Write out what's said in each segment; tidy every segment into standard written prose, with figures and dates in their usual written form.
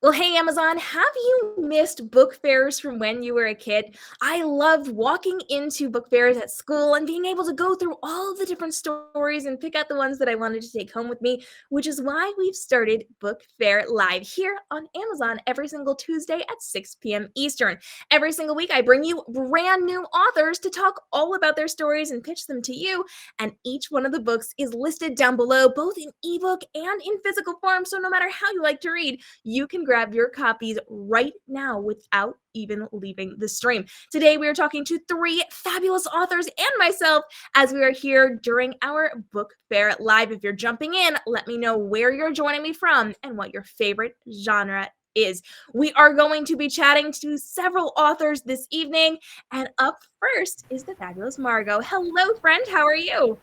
Well, hey, Amazon, have you missed book fairs from when you were a kid? I loved walking into book fairs at school and being able to go through all the different stories and pick out the ones that I wanted to take home with me, which is why we've started Book Fair Live here on Amazon every single Tuesday at 6 p.m. Eastern. Every single week, I bring you brand new authors to talk all about their stories and pitch them to you. And each one of the books is listed down below, both in ebook and in physical form. So no matter how you like to read, you can grab your copies right now without even leaving the stream. Today, we are talking to three fabulous authors and myself as we are here during our book fair live. If you're jumping in, let me know where you're joining me from and what your favorite genre is. We are going to be chatting to several authors this evening, and up first is the fabulous Margo. Hello, friend. How are you?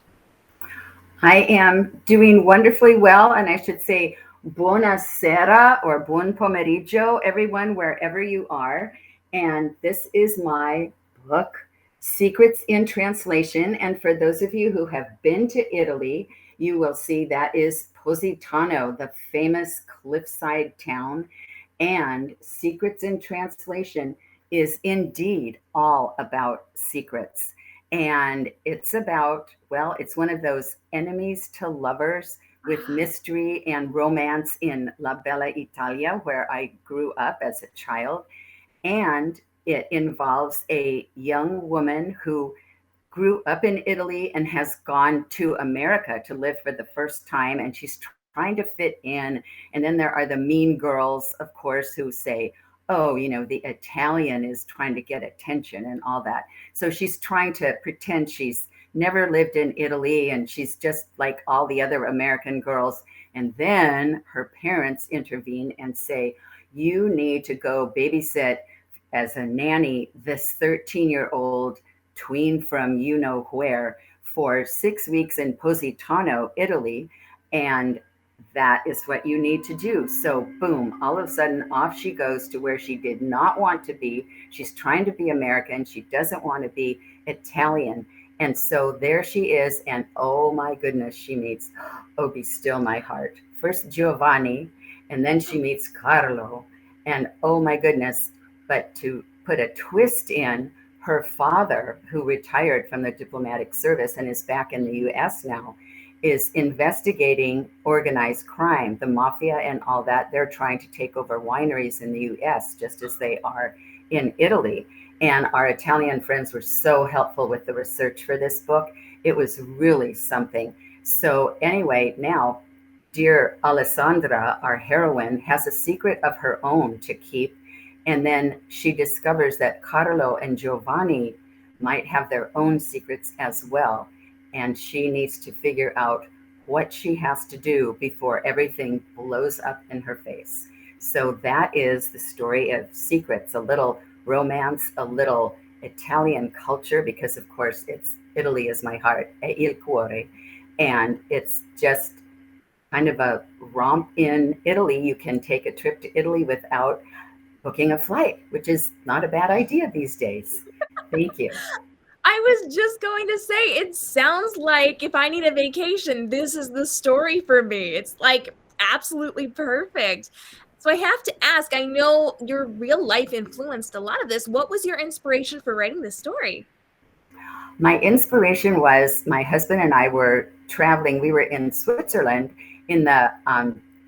I am doing wonderfully well, and I should say buonasera or buon pomeriggio, everyone, wherever you are. And this is my book, Secrets in Translation. And for those of you who have been to Italy, you will see that is Positano, the famous cliffside town. And Secrets in Translation is indeed all about secrets. And it's about, well, it's one of those enemies to lovers with mystery and romance in La Bella Italia, where I grew up as a child. And it involves a young woman who grew up in Italy and has gone to America to live for the first time. And she's trying to fit in. And then there are the mean girls, of course, who say, oh, the Italian is trying to get attention and all that. So she's trying to pretend she's never lived in Italy and she's just like all the other American girls. And then her parents intervene and say, you need to go babysit as a nanny this 13-year-old tween from you know where for 6 weeks in Positano, Italy. And that is what you need to do. So, boom, all of a sudden, off she goes to where she did not want to be. She's trying to be American. She doesn't want to be Italian. And so there she is. And oh my goodness, she meets, oh, be still my heart. First Giovanni, and then she meets Carlo. And oh my goodness, but to put a twist in, her father, who retired from the diplomatic service and is back in the US now, is investigating organized crime, the mafia and all that. They're trying to take over wineries in the US, just as they are in Italy. And our Italian friends were so helpful with the research for this book. It was really something. So, anyway, now, dear Alessandra, our heroine, has a secret of her own to keep. And then she discovers that Carlo and Giovanni might have their own secrets as well. And she needs to figure out what she has to do before everything blows up in her face. So that is the story of Secrets, a little romance, a little Italian culture, because of course it's Italy is my heart, il cuore. And it's just kind of a romp in Italy. You can take a trip to Italy without booking a flight, which is not a bad idea these days. Thank you. I was just going to say, it sounds like if I need a vacation, this is the story for me. It's like absolutely perfect. So I have to ask, I know your real life influenced a lot of this. What was your inspiration for writing this story? My inspiration was my husband and I were traveling. We were in Switzerland in the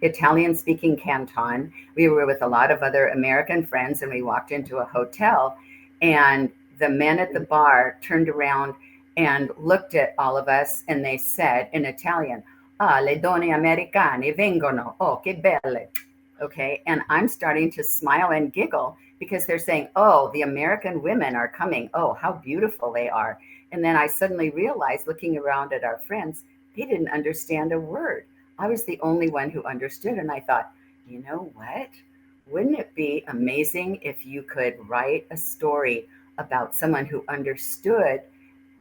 Italian speaking canton. We were with a lot of other American friends and we walked into a hotel and the men at the bar turned around and looked at all of us and they said in Italian, ah, le donne americane vengono, oh, che belle. Okay. And I'm starting to smile and giggle because they're saying, oh, the American women are coming. Oh, how beautiful they are. And then I suddenly realized, looking around at our friends, they didn't understand a word. I was the only one who understood. And I thought, you know what? Wouldn't it be amazing if you could write a story about someone who understood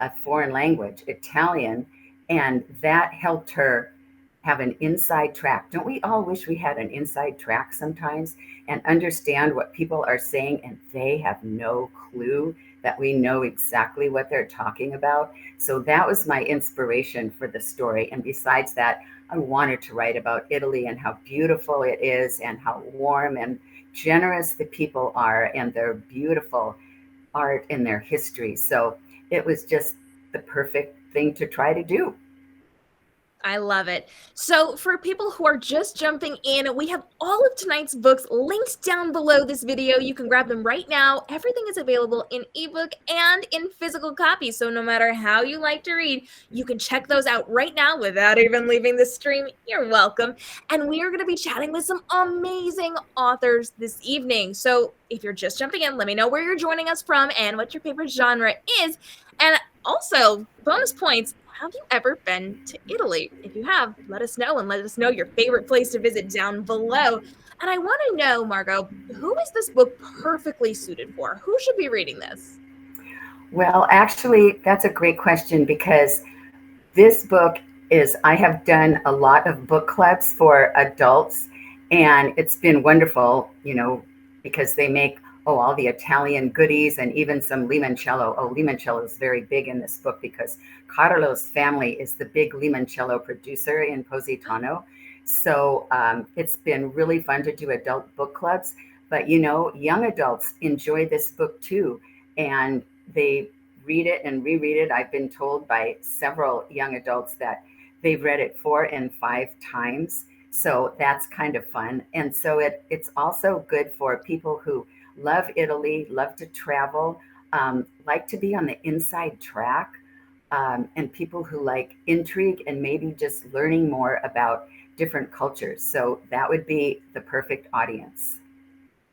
a foreign language, Italian, and that helped her have an inside track? Don't we all wish we had an inside track sometimes and understand what people are saying and they have no clue that we know exactly what they're talking about? So that was my inspiration for the story. And besides that, I wanted to write about Italy and how beautiful it is and how warm and generous the people are and their beautiful art and their history. So it was just the perfect thing to try to do. I love it. So, for people who are just jumping in, we have all of tonight's books linked down below this video. You can grab them right now. Everything is available in ebook and in physical copy. So, no matter how you like to read, you can check those out right now without even leaving the stream. You're welcome. And we are going to be chatting with some amazing authors this evening. So, if you're just jumping in, let me know where you're joining us from and what your favorite genre is. And also, bonus points. Have you ever been to Italy? If you have, let us know and let us know your favorite place to visit down below. And I want to know, Margo, who is this book perfectly suited for? Who should be reading this? Well, actually, that's a great question because this book I have done a lot of book clubs for adults, and it's been wonderful, because they make all the Italian goodies and even some limoncello. Limoncello is very big in this book because Carlo's family is the big limoncello producer in Positano. So it's been really fun to do adult book clubs. But, young adults enjoy this book too. And they read it and reread it. I've been told by several young adults that they've read it 4 and 5 times. So that's kind of fun. And so it's also good for people who love Italy, love to travel, like to be on the inside track, and people who like intrigue and maybe just learning more about different cultures. So that would be the perfect audience.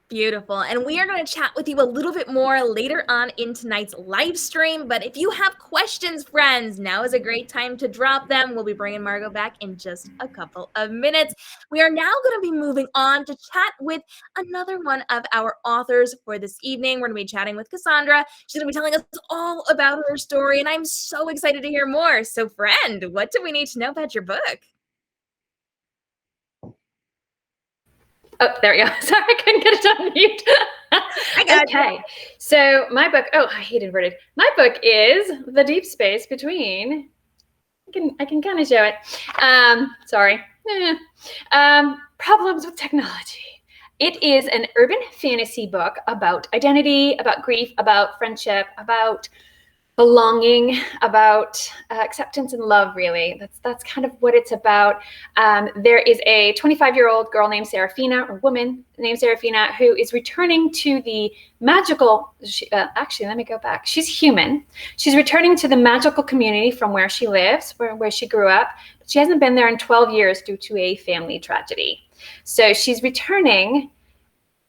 Beautiful. And we are going to chat with you a little bit more later on in tonight's live stream. But if you have questions, friends, now is a great time to drop them. We'll be bringing Margo back in just a couple of minutes. We are now going to be moving on to chat with another one of our authors for this evening. We're going to be chatting with Cassandra. She's going to be telling us all about her story, and I'm so excited to hear more. So, friend, what do we need to know about your book? Oh, there we go. Sorry, I couldn't get it on mute. I got okay. So my book, I hate inverted. My book is The Deep Space Between. I can kind of show it. Sorry. Problems with Technology. It is an urban fantasy book about identity, about grief, about friendship, about belonging, about acceptance and love, really. That's kind of what it's about. There is a 25-year-old girl named Serafina, or woman named Serafina, who is returning to the magical, actually, let me go back. She's human. She's returning to the magical community from where she lives, where she grew up. But she hasn't been there in 12 years due to a family tragedy. So she's returning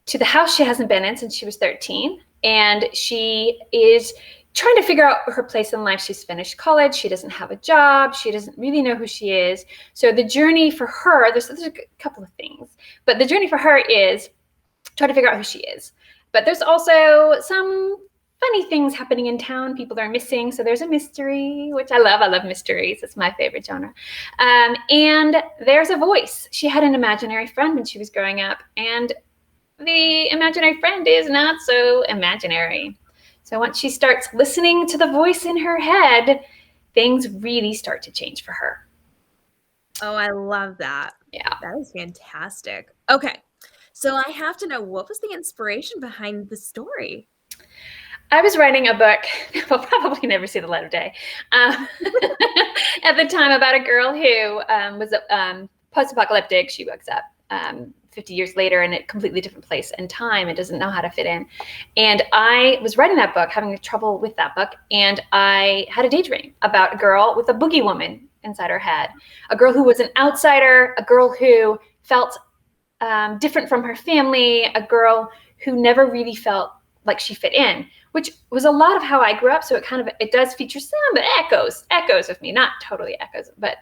to the house she hasn't been in since she was 13. And she is trying to figure out her place in life. She's finished college. She doesn't have a job. She doesn't really know who she is. So the journey for her, there's a couple of things, but the journey for her is try to figure out who she is. But there's also some funny things happening in town. People are missing. So there's a mystery, which I love. I love mysteries. It's my favorite genre. And there's a voice. She had an imaginary friend when she was growing up, and the imaginary friend is not so imaginary. So once she starts listening to the voice in her head, things really start to change for her. Oh, I love that. Yeah. That is fantastic. Okay. So I have to know, what was the inspiration behind the story? I was writing a book, will probably never see the light of day, at the time, about a girl who was post-apocalyptic. She wakes up 50 years later in a completely different place and time and doesn't know how to fit in. And I was writing that book, having trouble with that book, and I had a daydream about a girl with a boogie woman inside her head, a girl who was an outsider, a girl who felt different from her family, a girl who never really felt like she fit in, which was a lot of how I grew up. So it does feature some echoes with me, not totally echoes, but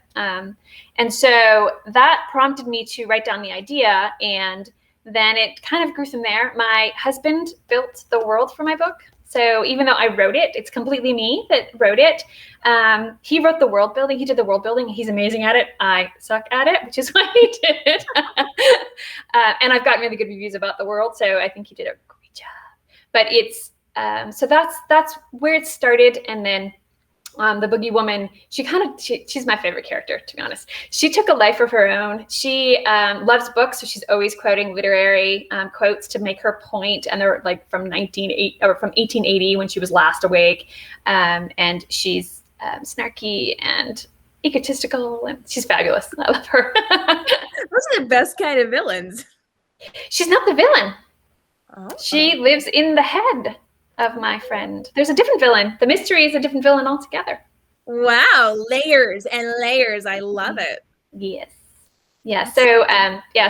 and so that prompted me to write down the idea, and then it kind of grew from there. My husband built the world for my book. So even though I wrote it, it's completely me that wrote it. He wrote the world building. He did the world building. He's amazing at it. I suck at it, which is why he did it. And I've gotten really good reviews about the world, so I think he did a great job. But it's so that's where it started, and then The Boogie Woman, she's my favorite character, to be honest. She took a life of her own. She loves books, so she's always quoting literary quotes to make her point, and they're like from 1880 when she was last awake. And she's snarky and egotistical, and she's fabulous. I love her. Those are the best kind of villains. She's not the villain. Oh. She lives in the head of my friend. There's a different villain. The mystery is a different villain altogether. Wow, layers and layers. I love it. Yes. Yeah. So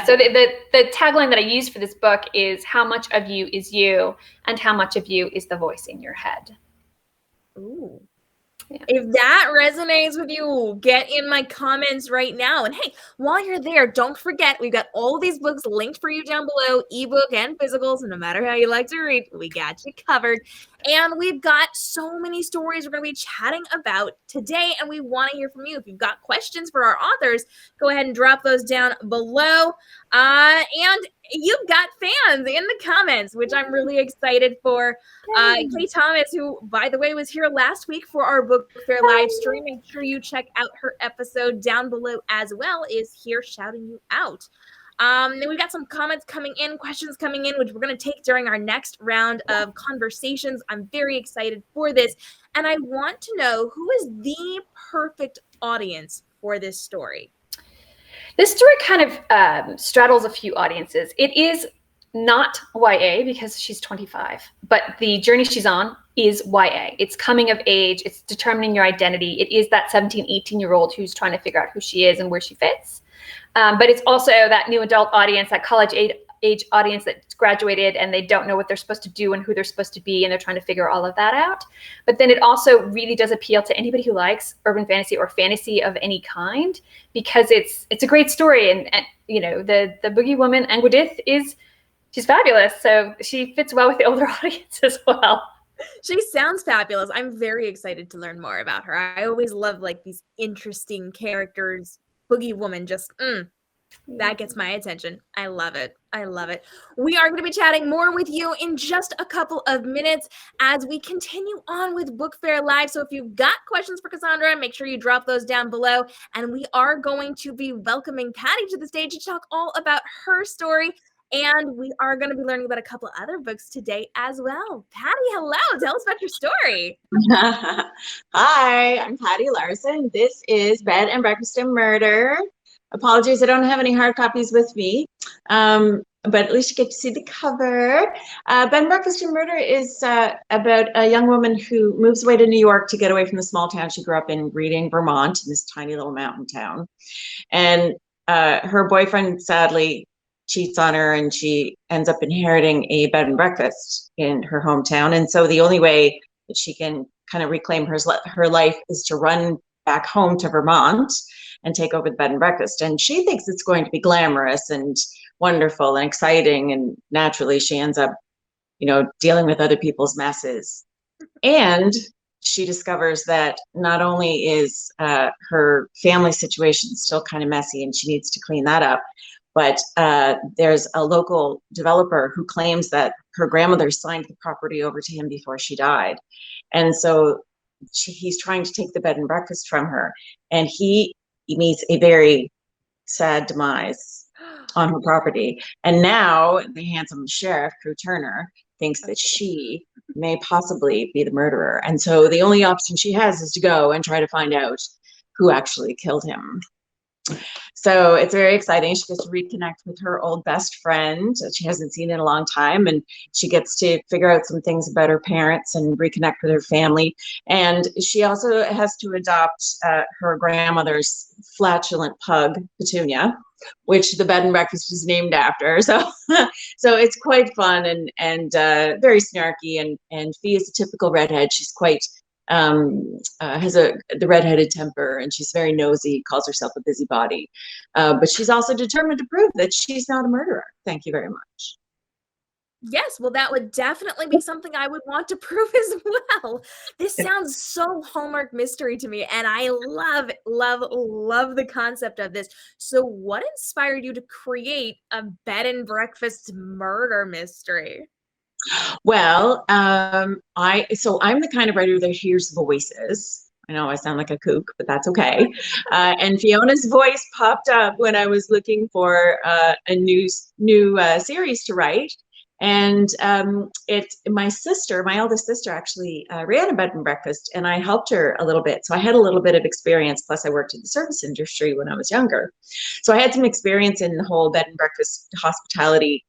so the tagline that I used for this book is how much of you is you and how much of you is the voice in your head. Ooh. Yeah. If that resonates with you, get in my comments right now. And hey, while you're there, don't forget, we've got all these books linked for you down below, ebook and physicals. And no matter how you like to read, we got you covered. And we've got so many stories we're going to be chatting about today, and we want to hear from you. If you've got questions for our authors, go ahead and drop those down below. And you've got fans in the comments, which I'm really excited for. Kay Thomas, who, by the way, was here last week for our book fair live stream. Make sure you check out her episode down below as well, is here shouting you out. Then we've got some comments coming in, questions coming in, which we're going to take during our next round of conversations. I'm very excited for this. And I want to know, who is the perfect audience for this story? This story kind of straddles a few audiences. It is not YA because she's 25, but the journey she's on is YA. It's coming of age. It's determining your identity. It is that 17, 18-year-old who's trying to figure out who she is and where she fits. But it's also that new adult audience, that college age audience that's graduated and they don't know what they're supposed to do and who they're supposed to be, and they're trying to figure all of that out. But then it also really does appeal to anybody who likes urban fantasy or fantasy of any kind, because it's a great story. And you know, the Boogie Woman, Angudith, she's fabulous. So she fits well with the older audience as well. She sounds fabulous. I'm very excited to learn more about her. I always love like these interesting characters. Boogie Woman, just that gets my attention. I love it. I love it. We are going to be chatting more with you in just a couple of minutes as we continue on with Book Fair Live. So if you've got questions for Cassandra, make sure you drop those down below. And we are going to be welcoming Patti to the stage to talk all about her story. And we are going to be learning about a couple other books today as well. Patti, hello. Tell us about your story. Hi, I'm Patti Larsen. This is Bed and Breakfast and Murder. Apologies, I don't have any hard copies with me, but at least you get to see the cover. Bed and Breakfast and Murder is about a young woman who moves away to New York to get away from the small town she grew up in, Reading, Vermont, in this tiny little mountain town. And her boyfriend, sadly, cheats on her, and she ends up inheriting a bed and breakfast in her hometown. And so the only way that she can kind of reclaim her life is to run back home to Vermont and take over the bed and breakfast. And she thinks it's going to be glamorous and wonderful and exciting. And naturally she ends up, you know, dealing with other people's messes. And she discovers that not only is her family situation still kind of messy and she needs to clean that up, but there's a local developer who claims that her grandmother signed the property over to him before she died. And so he's trying to take the bed and breakfast from her. And he meets a very sad demise on her property. And now the handsome sheriff, Crew Turner, thinks that she may possibly be the murderer. And so the only option she has is to go and try to find out who actually killed him. So it's very exciting. She gets to reconnect with her old best friend that she hasn't seen in a long time, and she gets to figure out some things about her parents and reconnect with her family. And she also has to adopt her grandmother's flatulent pug, Petunia, which the bed and breakfast was named after. So it's quite fun and very snarky. And Fee is a typical redhead. She's quite has the redheaded temper, and she's very nosy, calls herself a busybody, but she's also determined to prove that she's not a murderer. Thank you very much. Yes, well, that would definitely be something I would want to prove as well. This sounds so Hallmark mystery to me, and I love, love, love the concept of this. So what inspired you to create a bed and breakfast murder mystery? Well, I'm the kind of writer that hears voices. I know I sound like a kook, but that's okay. And Fiona's voice popped up when I was looking for a new series to write. And my sister, my eldest sister, actually ran a bed and breakfast, and I helped her a little bit. So I had a little bit of experience. Plus, I worked in the service industry when I was younger, so I had some experience in the whole bed and breakfast hospitality,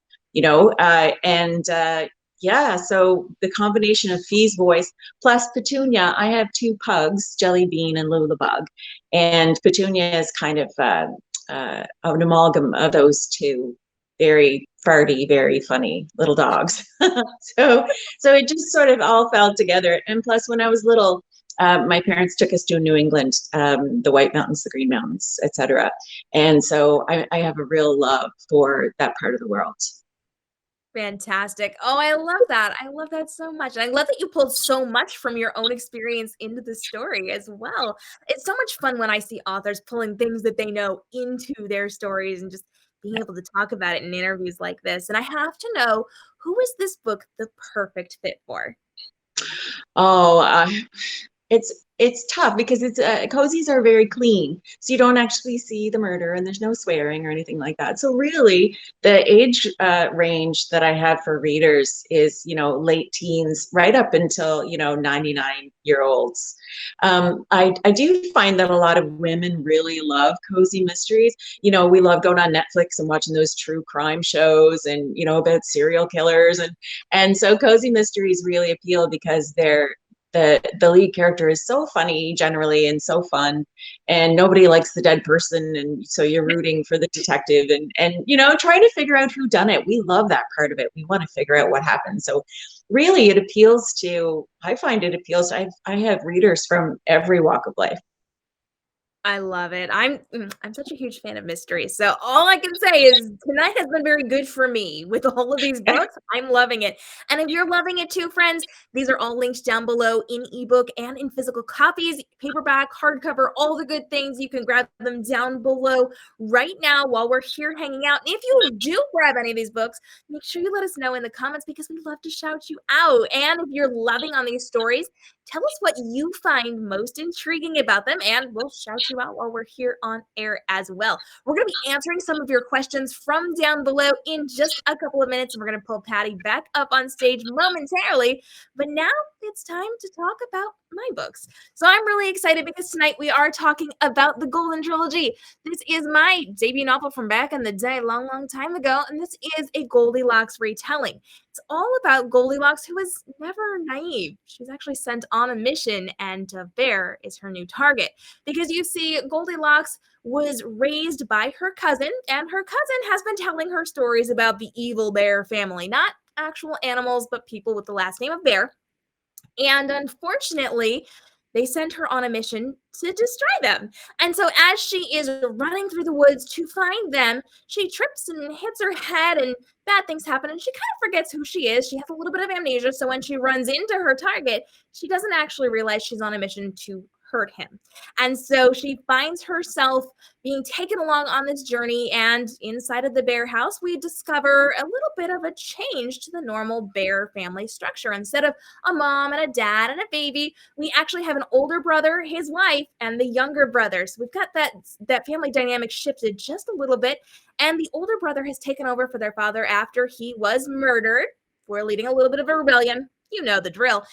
yeah, so the combination of Fee's voice plus Petunia, I have two pugs, Jelly Bean and Lula Bug, and Petunia is kind of an amalgam of those two very farty, very funny little dogs. So it just sort of all fell together. And plus, when I was little, my parents took us to New England, the White Mountains, the Green Mountains, etc. And so I have a real love for that part of the world. Fantastic. Oh, I love that. I love that so much. And I love that you pulled so much from your own experience into the story as well. It's so much fun when I see authors pulling things that they know into their stories and just being able to talk about it in interviews like this. And I have to know, who is this book the perfect fit for? Oh, it's tough because it's cozies are very clean, so you don't actually see the murder, and there's no swearing or anything like that. So really, the age range that I have for readers is late teens, right up until 99-year-olds. I do find that a lot of women really love cozy mysteries. We love going on Netflix and watching those true crime shows and about serial killers, and so cozy mysteries really appeal because the lead character is so funny generally and so fun, and nobody likes the dead person, and so you're rooting for the detective and trying to figure out who done it. We love that part of it. We want to figure out what happened. So really I find it appeals to, I have readers from every walk of life. I love it. I'm such a huge fan of mysteries. So all I can say is tonight has been very good for me with all of these books. I'm loving it. And if you're loving it too, friends, these are all linked down below in ebook and in physical copies, paperback, hardcover, all the good things. You can grab them down below right now while we're here hanging out. And if you do grab any of these books, make sure you let us know in the comments because we love to shout you out. And if you're loving on these stories, tell us what you find most intriguing about them, and we'll shout you out while we're here on air as well. We're going to be answering some of your questions from down below in just a couple of minutes, and we're going to pull Patti back up on stage momentarily. But now it's time to talk about my books. So I'm really excited because tonight we are talking about the Golden Trilogy. This is my debut novel from back in the day, long time ago, and this is a Goldilocks retelling. It's all about Goldilocks, who is never naive. She's actually sent on a mission, and a bear is her new target. Because you see, Goldilocks was raised by her cousin, and her cousin has been telling her stories about the evil bear family. Not actual animals, but people with the last name of Bear. And unfortunately, they sent her on a mission to destroy them. And so as she is running through the woods to find them, she trips and hits her head, and bad things happen, and she kind of forgets who she is. She has a little bit of amnesia, so when she runs into her target, she doesn't actually realize she's on a mission to hurt him. And so she finds herself being taken along on this journey, and inside of the bear house, we discover a little bit of a change to the normal bear family structure. Instead of a mom and a dad and a baby, we actually have an older brother, his wife, and the younger brother. So we've got that family dynamic shifted just a little bit, and the older brother has taken over for their father after he was murdered for leading a little bit of a rebellion. You know the drill.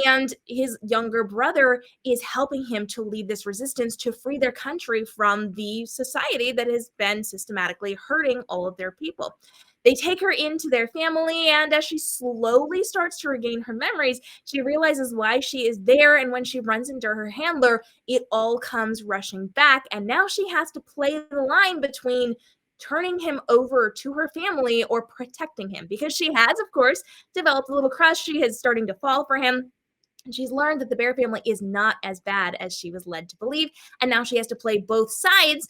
And his younger brother is helping him to lead this resistance to free their country from the society that has been systematically hurting all of their people. They take her into their family, and as she slowly starts to regain her memories, she realizes why she is there, and when she runs into her handler, it all comes rushing back, and now she has to play the line between turning him over to her family or protecting him, because she has, of course, developed a little crush. She is starting to fall for him. And she's learned that the bear family is not as bad as she was led to believe. And now she has to play both sides,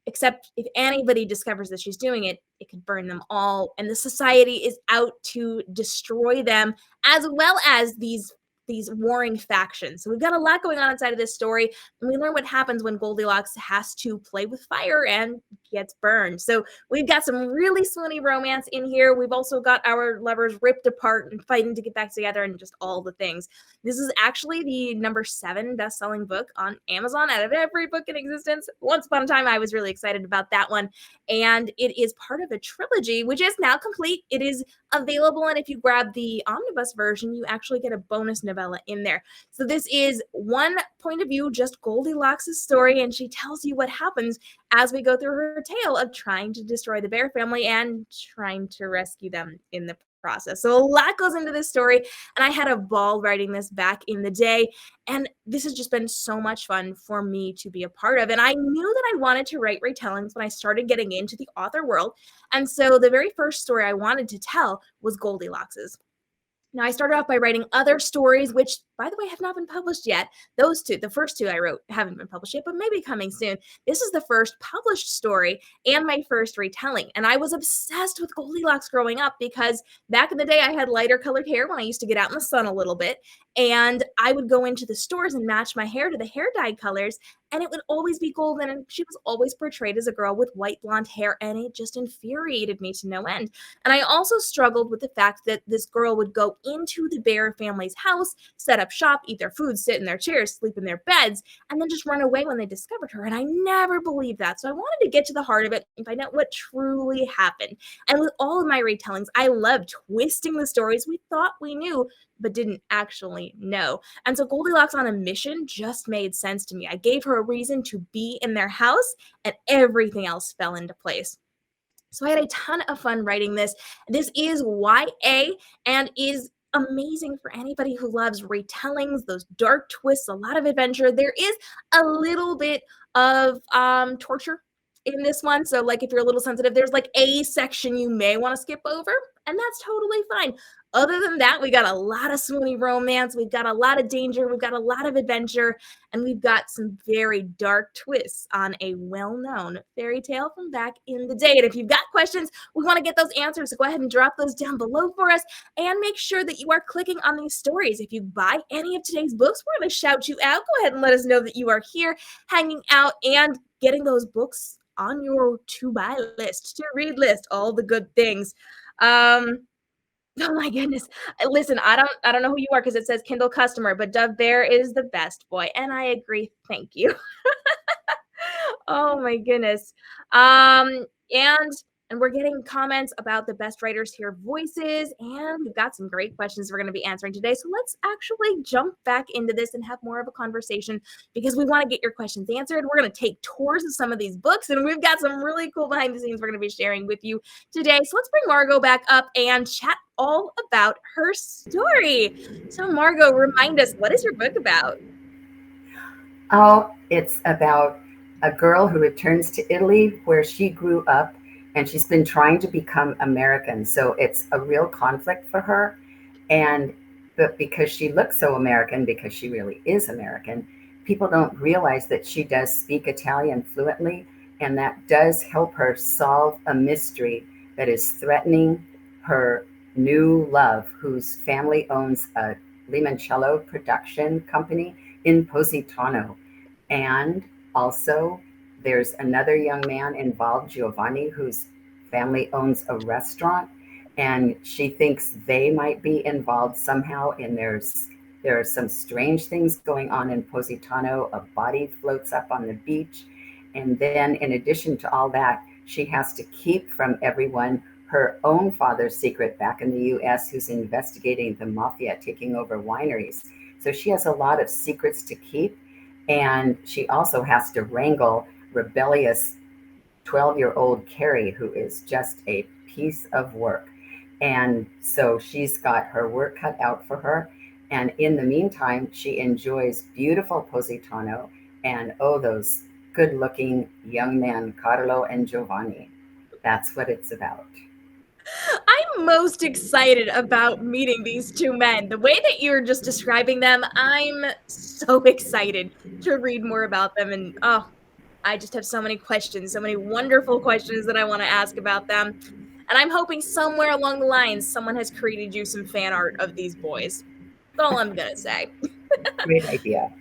except if anybody discovers that she's doing it, it could burn them all. And the society is out to destroy them, as well as these these warring factions. So we've got a lot going on inside of this story, and we learn what happens when Goldilocks has to play with fire and gets burned. So we've got some really swoony romance in here. We've also got our lovers ripped apart and fighting to get back together and just all the things. This is actually the number 7 best-selling book on Amazon out of every book in existence. Once upon a time, I was really excited about that one. And it is part of a trilogy, which is now complete. It is available, and if you grab the omnibus version, you actually get a bonus novella in there. So this is one point of view, just Goldilocks' story, and she tells you what happens as we go through her tale of trying to destroy the bear family and trying to rescue them in the process. So a lot goes into this story, and I had a ball writing this back in the day, and this has just been so much fun for me to be a part of. And I knew that I wanted to write retellings when I started getting into the author world, and so the very first story I wanted to tell was Goldilocks's. Now, I started off by writing other stories, which, by the way, have not been published yet. Those two, the first 2 I wrote, haven't been published yet, but maybe coming soon. This is the first published story and my first retelling. And I was obsessed with Goldilocks growing up because back in the day, I had lighter colored hair when I used to get out in the sun a little bit. And I would go into the stores and match my hair to the hair dye colors, and it would always be golden. And she was always portrayed as a girl with white blonde hair, and it just infuriated me to no end. And I also struggled with the fact that this girl would go into the bear family's house, set up shop, eat their food, sit in their chairs, sleep in their beds, and then just run away when they discovered her. And I never believed that. So I wanted to get to the heart of it and find out what truly happened. And with all of my retellings, I love twisting the stories we thought we knew, but didn't actually know. And so Goldilocks on a Mission just made sense to me. I gave her a reason to be in their house, and everything else fell into place. So I had a ton of fun writing this. This is YA and is amazing for anybody who loves retellings, those dark twists, a lot of adventure. There is a little bit of torture in this one. So like if you're a little sensitive, there's like a section you may want to skip over, and that's totally fine. Other than that, we got a lot of swoony romance. We've got a lot of danger. We've got a lot of adventure, and we've got some very dark twists on a well-known fairy tale from back in the day. And if you've got questions, we want to get those answers. So go ahead and drop those down below for us, and make sure that you are clicking on these stories. If you buy any of today's books, we're going to shout you out. Go ahead and let us know that you are here hanging out and getting those books on your to-buy list, to-read list, all the good things. Oh my goodness. Listen, I don't know who you are because it says Kindle customer, but Dove Bear is the best boy. And I agree. Thank you. Oh my goodness. And we're getting comments about the best writers hear voices, and we've got some great questions we're going to be answering today. So let's actually jump back into this and have more of a conversation because we want to get your questions answered. We're going to take tours of some of these books, and we've got some really cool behind the scenes we're going to be sharing with you today. So let's bring Margo back up and chat all about her story. So Margo, remind us, what is your book about? Oh, it's about a girl who returns to Italy where she grew up, and she's been trying to become American. So it's a real conflict for her. But because she looks so American, because she really is American, people don't realize that she does speak Italian fluently, and that does help her solve a mystery that is threatening her new love, whose family owns a limoncello production company in Positano. And also, there's another young man involved, Giovanni, whose family owns a restaurant, and she thinks they might be involved somehow. And there are some strange things going on in Positano. A body floats up on the beach. And then in addition to all that, she has to keep from everyone her own father's secret back in the US, who's investigating the mafia taking over wineries. So she has a lot of secrets to keep. And she also has to wrangle rebellious 12-year-old Carrie, who is just a piece of work. And so she's got her work cut out for her. And in the meantime, she enjoys beautiful Positano and, oh, those good-looking young men, Carlo and Giovanni. That's what it's about. I'm most excited about meeting these two men. The way that you're just describing them, I'm so excited to read more about them. And oh, I just have so many questions, so many wonderful questions that I want to ask about them. And I'm hoping somewhere along the lines, someone has created you some fan art of these boys. That's all I'm gonna say. Great idea.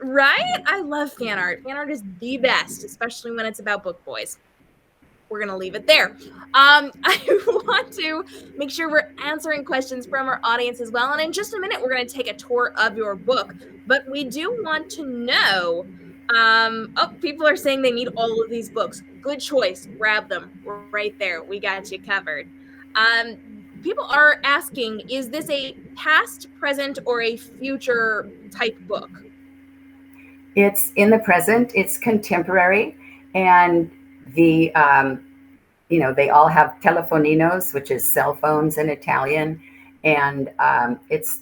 Right? I love fan art. Fan art is the best, especially when it's about book boys. We're gonna leave it there. I want to make sure we're answering questions from our audience as well. And in just a minute, we're gonna take a tour of your book. But we do want to know. Oh, people are saying they need all of these books. Good choice. Grab them right there. We got you covered. People are asking, is this a past, present, or a future type book? It's in the present, it's contemporary, and the they all have telefoninos, which is cell phones in Italian, and it's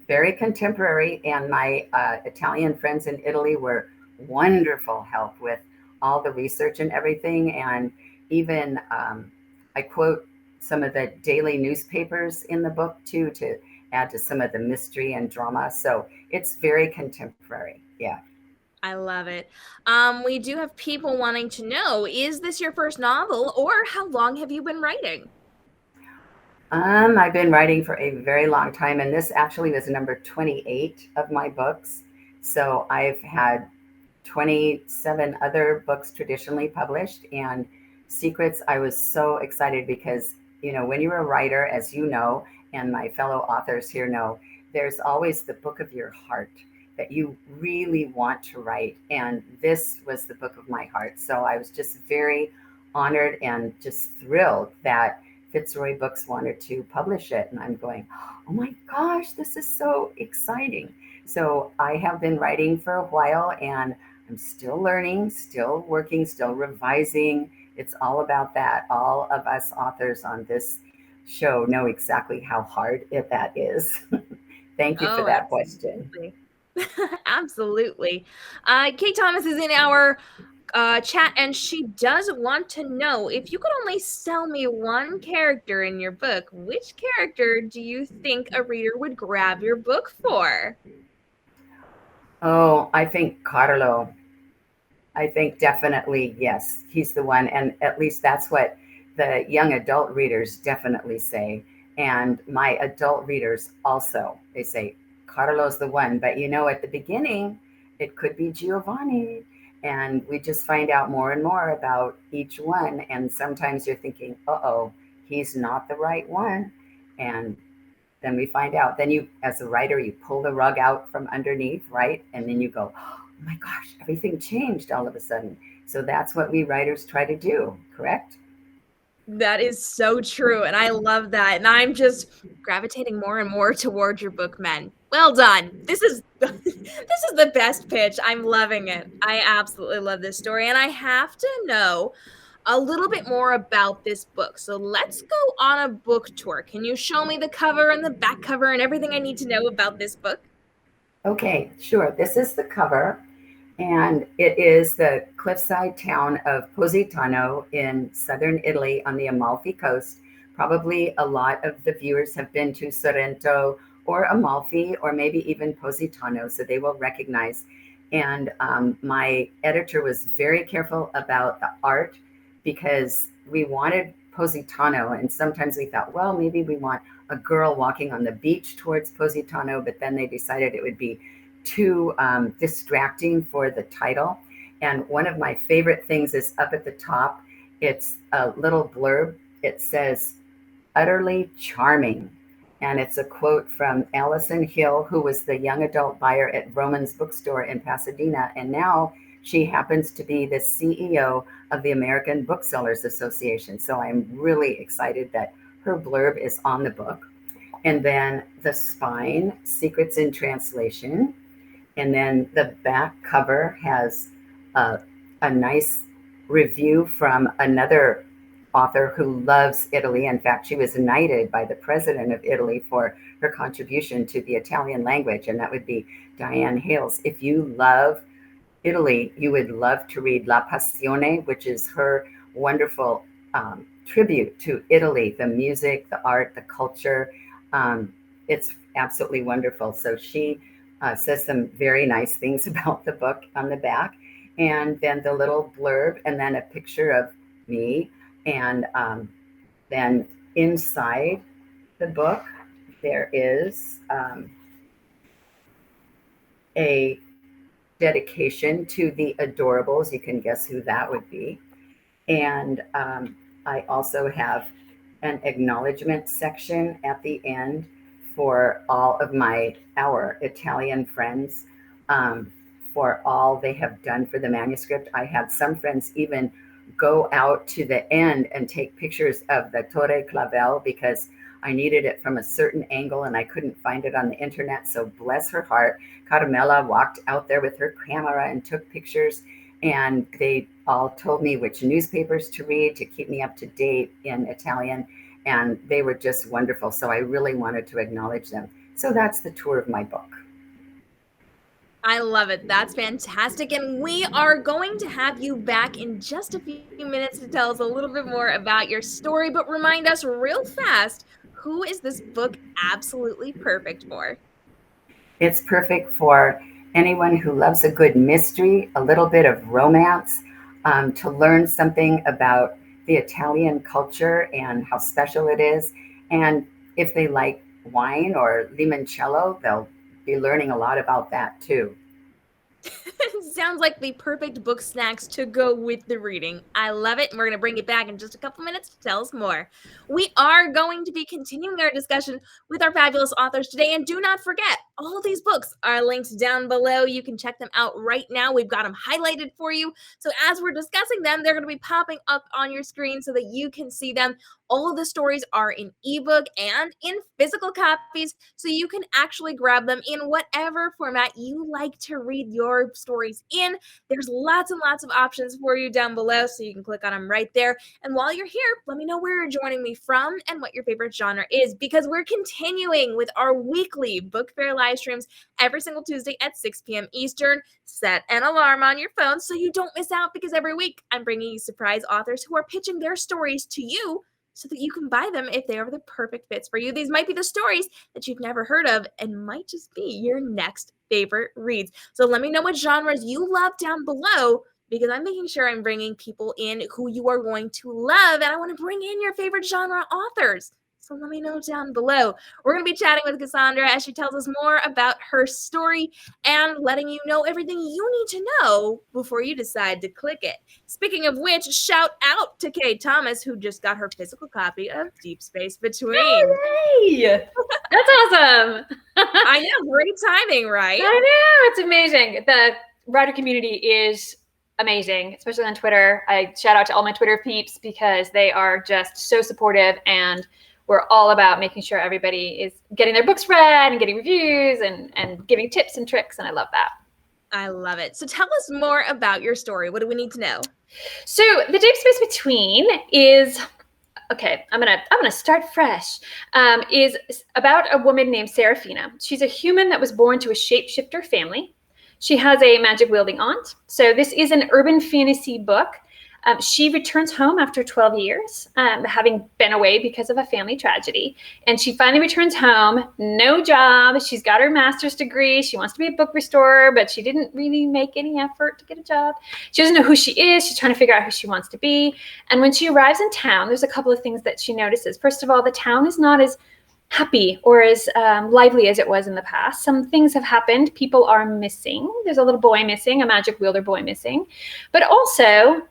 very contemporary. And my Italian friends in Italy were wonderful help with all the research and everything. And even I quote some of the daily newspapers in the book too, to add to some of the mystery and drama. So it's very contemporary. Yeah. I love it. We do have people wanting to know, is this your first novel or how long have you been writing? I've been writing for a very long time, and this actually was number 28 of my books. So I've had 27 other books traditionally published, and Secrets, I was so excited because, when you're a writer, as you know, and my fellow authors here know, there's always the book of your heart that you really want to write. And this was the book of my heart. So I was just very honored and just thrilled that Fitzroy Books wanted to publish it. And I'm going, oh my gosh, this is so exciting. So I have been writing for a while, and I'm still learning, still working, still revising. It's all about that. All of us authors on this show know exactly how hard that is. Thank you for that question. Absolutely. Kate Thomas is in our chat, and she does want to know, if you could only sell me one character in your book, which character do you think a reader would grab your book for? Oh, I think Carlo. I think definitely, yes, he's the one. And at least that's what the young adult readers definitely say. And my adult readers also, they say, Carlo's the one. But at the beginning, it could be Giovanni. And we just find out more and more about each one. And sometimes you're thinking, uh-oh, he's not the right one. And then we find out. Then you, as a writer, you pull the rug out from underneath, right? And then you go, oh my gosh, everything changed all of a sudden. So that's what we writers try to do, correct? That is so true, and I love that. And I'm just gravitating more and more toward your book, men. Well done. This is this is the best pitch. I'm loving it. I absolutely love this story, and I have to know a little bit more about this book. So let's go on a book tour. Can you show me the cover and the back cover and everything I need to know about this book? Okay, sure. This is the cover, and it is the cliffside town of Positano in southern Italy on the Amalfi coast. Probably a lot of the viewers have been to Sorrento or Amalfi or maybe even Positano, so they will recognize. And my editor was very careful about the art because we wanted Positano, and sometimes we thought, well, maybe we want a girl walking on the beach towards Positano, but then they decided it would be too distracting for the title. And one of my favorite things is up at the top. It's a little blurb. It says, utterly charming. And it's a quote from Allison Hill, who was the young adult buyer at Roman's bookstore in Pasadena. And now she happens to be the CEO of the American Booksellers Association. So I'm really excited that her blurb is on the book. And then the spine, Secrets in Translation. And then the back cover has a nice review from another author who loves Italy. In fact, she was knighted by the president of Italy for her contribution to the Italian language, and that would be Diane Hales. If you love Italy, you would love to read La Passione, which is her wonderful tribute to Italy, the music, the art, the culture. It's absolutely wonderful. So she says some very nice things about the book on the back, and then the little blurb, and then a picture of me. And then inside the book, there is a dedication to the Adorables. You can guess who that would be. And I also have an acknowledgement section at the end for all of our Italian friends, for all they have done for the manuscript. I had some friends even go out to the end and take pictures of the Torre Clavel because I needed it from a certain angle and I couldn't find it on the internet. So bless her heart, Carmela walked out there with her camera and took pictures, and they all told me which newspapers to read to keep me up to date in Italian, and they were just wonderful. So I really wanted to acknowledge them. So that's the tour of my book. I love it. That's fantastic. And we are going to have you back in just a few minutes to tell us a little bit more about your story, but remind us real fast, who is this book absolutely perfect for? It's perfect for anyone who loves a good mystery, a little bit of romance, to learn something about the Italian culture and how special it is. And if they like wine or limoncello, they'll be learning a lot about that too. Sounds like the perfect book snacks to go with the reading. I love it. And we're going to bring it back in just a couple minutes to tell us more. We are going to be continuing our discussion with our fabulous authors today. And do not forget, all of these books are linked down below. You can check them out right now. We've got them highlighted for you. So as we're discussing them, they're going to be popping up on your screen so that you can see them. All of the stories are in ebook and in physical copies, so you can actually grab them in whatever format you like to read your stories in. There's lots and lots of options for you down below, so you can click on them right there. And while you're here, let me know where you're joining me from and what your favorite genre is, because we're continuing with our weekly book fair live streams every single Tuesday at 6 p.m. Eastern. Set an alarm on your phone so you don't miss out, because every week I'm bringing you surprise authors who are pitching their stories to you so that you can buy them if they are the perfect fits for you. These might be the stories that you've never heard of and might just be your next favorite reads. So let me know what genres you love down below, because I'm making sure I'm bringing people in who you are going to love, and I want to bring in your favorite genre authors. So let me know down below. We're going to be chatting with Cassandra as she tells us more about her story and letting you know everything you need to know before you decide to click it. Speaking of which, shout out to Kay Thomas, who just got her physical copy of Deep Space Between. Yay! That's awesome. I know, great timing, right? I know, it's amazing. The writer community is amazing, especially on Twitter. I shout out to all my Twitter peeps because they are just so supportive, and we're all about making sure everybody is getting their books read and getting reviews and giving tips and tricks, and I love that. I love it. So tell us more about your story. What do we need to know? So the Deep Space Between is, okay, I'm gonna start fresh. Is about a woman named Serafina. She's a human that was born to a shapeshifter family. She has a magic wielding aunt. So this is an urban fantasy book. She returns home after 12 years, having been away because of a family tragedy. And she finally returns home, no job. She's got her master's degree. She wants to be a book restorer, but she didn't really make any effort to get a job. She doesn't know who she is. She's trying to figure out who she wants to be. And when she arrives in town, there's a couple of things that she notices. First of all, the town is not as happy or as lively as it was in the past. Some things have happened. People are missing. There's a little boy missing, a magic wielder boy missing. But also,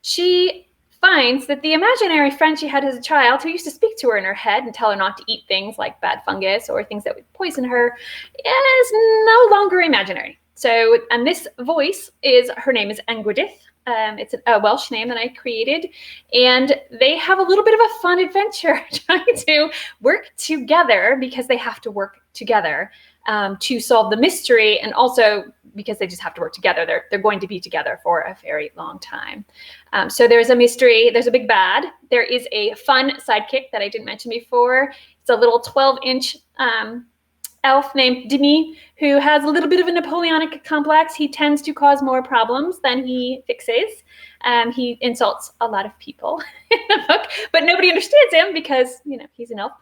she finds that the imaginary friend she had as a child, who used to speak to her in her head and tell her not to eat things like bad fungus or things that would poison her, is no longer imaginary. So, and this voice her name is Angwydith. It's a Welsh name that I created, and they have a little bit of a fun adventure trying to work together, because they have to work together to solve the mystery, and also because they just have to work together. They're going to be together for a very long time. So there's a mystery, there's a big bad. There is a fun sidekick that I didn't mention before. It's a little 12-inch elf named Demi, who has a little bit of a Napoleonic complex. He tends to cause more problems than he fixes. He insults a lot of people in the book, but nobody understands him because, he's an elf.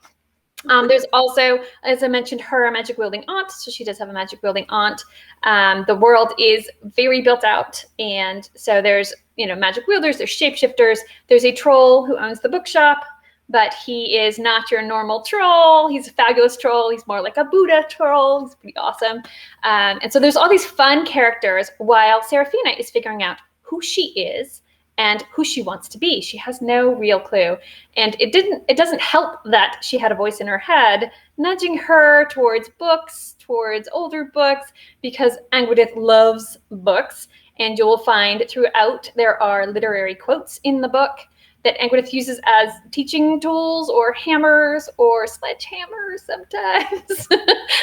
There's also, as I mentioned, her magic wielding aunt. So she does have a magic wielding aunt. The world is very built out. And so there's, magic wielders, there's shapeshifters. There's a troll who owns the bookshop. but he is not your normal troll. He's a fabulous troll. He's more like a Buddha troll. He's pretty awesome. And so there's all these fun characters while Serafina is figuring out who she is and who she wants to be. She has no real clue. And it doesn't help that she had a voice in her head nudging her towards books, towards older books, because Angudith loves books. And you'll find throughout there are literary quotes in the book that Angudith uses as teaching tools or hammers or sledgehammers sometimes.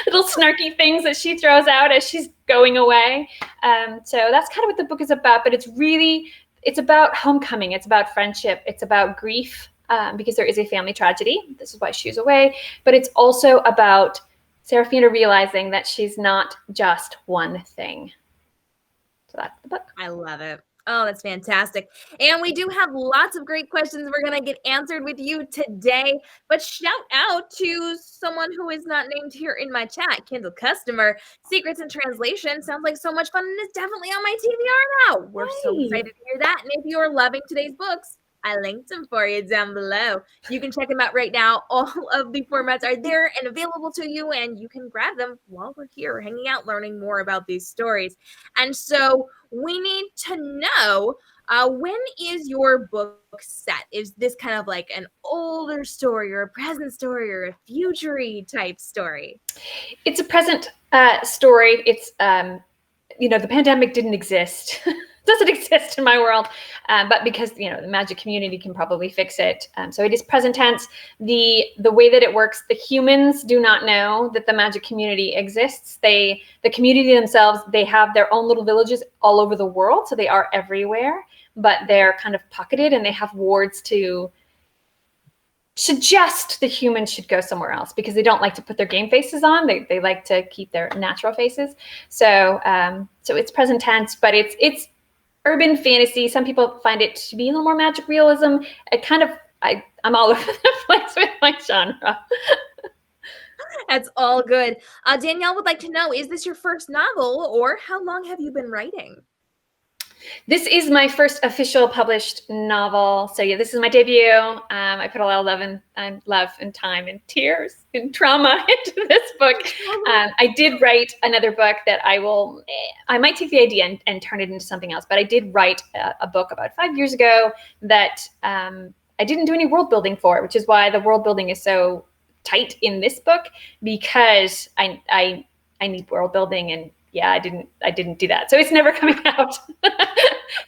Little snarky things that she throws out as she's going away. So that's kind of what the book is about, but it's about homecoming. It's about friendship. It's about grief, because there is a family tragedy. This is why she's away. But it's also about Serafina realizing that she's not just one thing. So that's the book. I love it. Oh, that's fantastic. And we do have lots of great questions we're going to get answered with you today. But shout out to someone who is not named here in my chat, Kindle customer. Secrets in Translation sounds like so much fun and is definitely on my TBR now. We're so excited to hear that. And if you're loving today's books, I linked them for you down below. You can check them out right now. All of the formats are there and available to you, and you can grab them while we're here hanging out, learning more about these stories. And so we need to know, when is your book set? Is this kind of like an older story or a present story or a future-y type story? It's a present story. It's, the pandemic didn't exist. Doesn't exist in my world, but because the magic community can probably fix it, so it is present tense. The way that it works, the humans do not know that the magic community exists. The community themselves, they have their own little villages all over the world, so they are everywhere, but they're kind of pocketed, and they have wards to suggest the humans should go somewhere else because they don't like to put their game faces on. They like to keep their natural faces. So it's present tense, but it's urban fantasy. Some people find it to be a little more magic realism. I'm all over the place with my genre. That's all good. Danielle would like to know, is this your first novel, or how long have you been writing? This is my first official published novel. So yeah, this is my debut. I put a lot of love and time and tears and trauma into this book. I did write another book that I might take the idea and turn it into something else. But I did write a book about 5 years ago that I didn't do any world building for, which is why the world building is so tight in this book, because I need world building, and yeah, I didn't do that. So it's never coming out.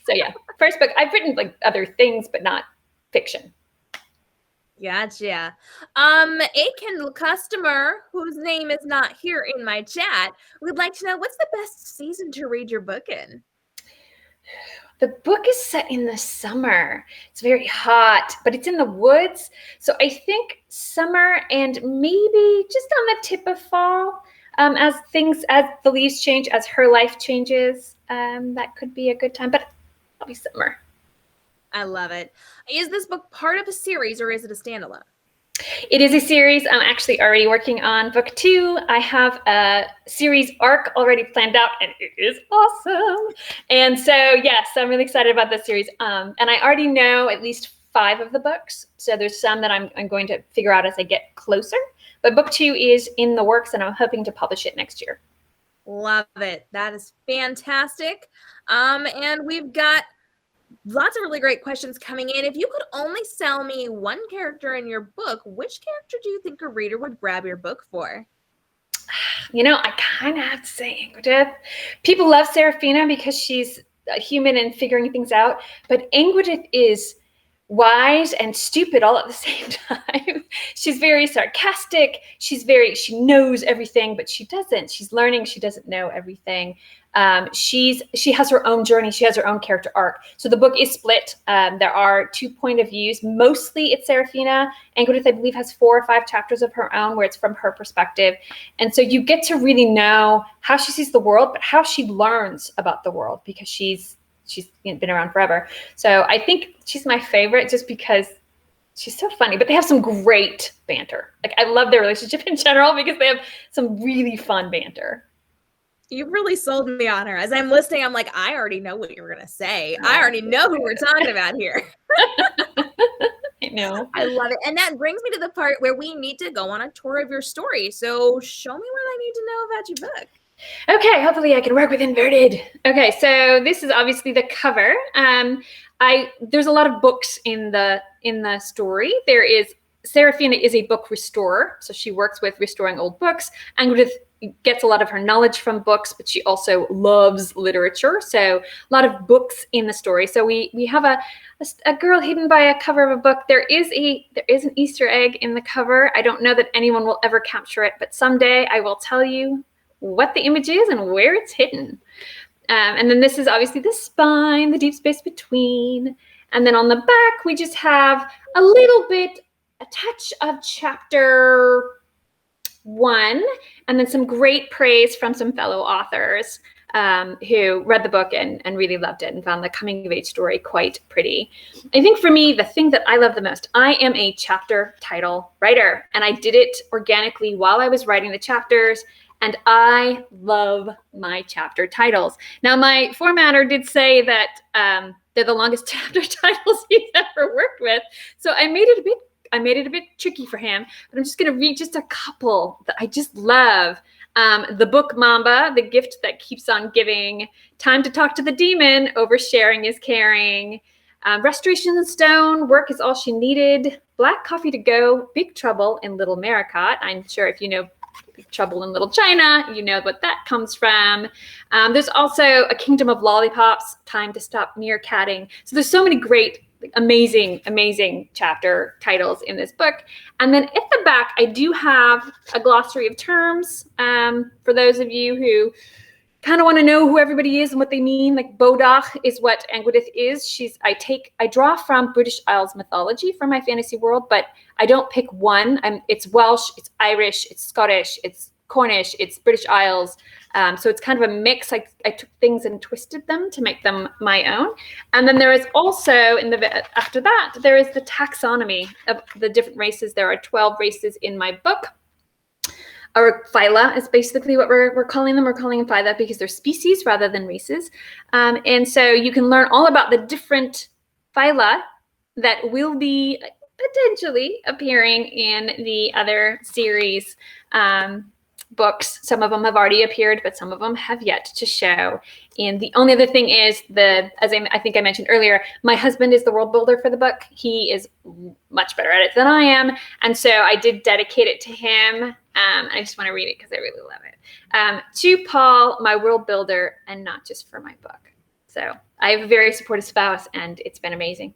So yeah, first book. I've written like other things, but not fiction. Gotcha. A Kindle customer whose name is not here in my chat would like to know, what's the best season to read your book in? The book is set in the summer. It's very hot, but it's in the woods. So I think summer and maybe just on the tip of fall. As the leaves change, as her life changes, that could be a good time, but it'll be summer. I love it. Is this book part of a series, or is it a standalone? It is a series. I'm actually already working on book 2. I have a series arc already planned out, and it is awesome. And so, yes, I'm really excited about this series. And I already know at least 5 of the books. So there's some that I'm going to figure out as I get closer. But book 2 is in the works, and I'm hoping to publish it next year. Love it. That is fantastic. And we've got lots of really great questions coming in. If you could only sell me one character in your book, which character do you think a reader would grab your book for? I kind of have to say Angudith. People love Serafina because she's a human and figuring things out, but Angudith is wise and stupid all at the same time. She's very sarcastic. She knows everything, but she doesn't. She's learning. She doesn't know everything. She has her own journey. She has her own character arc. So the book is split. There are 2 point of views. Mostly it's Serafina. Angudith, I believe, has 4 or 5 chapters of her own where it's from her perspective. And so you get to really know how she sees the world, but how she learns about the world, because she's been around forever. So I think she's my favorite just because she's so funny, but they have some great banter. Like, I love their relationship in general because they have some really fun banter. You really sold me on her. As I'm listening, I'm like, I already know what you're going to say. I already know who we're talking about here. I know. I love it. And that brings me to the part where we need to go on a tour of your story. So show me what I need to know about your book. Okay, hopefully I can work with inverted. Okay, so this is obviously the cover. There's a lot of books in the story. There is Serafina is a book restorer, so she works with restoring old books. Angudith gets a lot of her knowledge from books, but she also loves literature. So a lot of books in the story. So we have a girl hidden by a cover of a book. There is an Easter egg in the cover. I don't know that anyone will ever capture it, but someday I will tell you what the image is and where it's hidden. And then this is obviously the spine, the deep space between. And then on the back, we just have a little bit, a touch of chapter 1, and then some great praise from some fellow authors who read the book and really loved it and found the coming of age story quite pretty. I think for me, the thing that I love the most, I am a chapter title writer, and I did it organically while I was writing the chapters. And I love my chapter titles. Now, my formatter did say that they're the longest chapter titles he's ever worked with. So I made it a bit tricky for him, but I'm just going to read just a couple that I just love. The book Mamba, the gift that keeps on giving. Time to talk to the demon. Oversharing is caring. Restoration in Stone. Work is all she needed. Black coffee to go. Big trouble in Little Maricot. I'm sure if you know Big Trouble in Little China, you know what that comes from. There's also A Kingdom of Lollipops, Time to Stop Meerkatting. So there's so many great, amazing chapter titles in this book. And then at the back, I do have a glossary of terms for those of you who kind of want to know who everybody is and what they mean. Like Bodach is what Angudith is. I draw from British Isles mythology for my fantasy world, but I don't pick one. It's Welsh, it's Irish, it's Scottish, it's Cornish, it's British Isles. So it's kind of a mix. I took things and twisted them to make them my own. And then there is also after that, there is the taxonomy of the different races. There are 12 races in my book. Or phyla is basically what we're calling them. We're calling them phyla because they're species rather than races. And so you can learn all about the different phyla that will be potentially appearing in the other series books. Some of them have already appeared, but some of them have yet to show. And the only other thing is as I think I mentioned earlier, my husband is the world builder for the book. He is much better at it than I am. And so I did dedicate it to him. I just want to read it because I really love it. To Paul, my world builder, and not just for my book. So I have a very supportive spouse, and it's been amazing.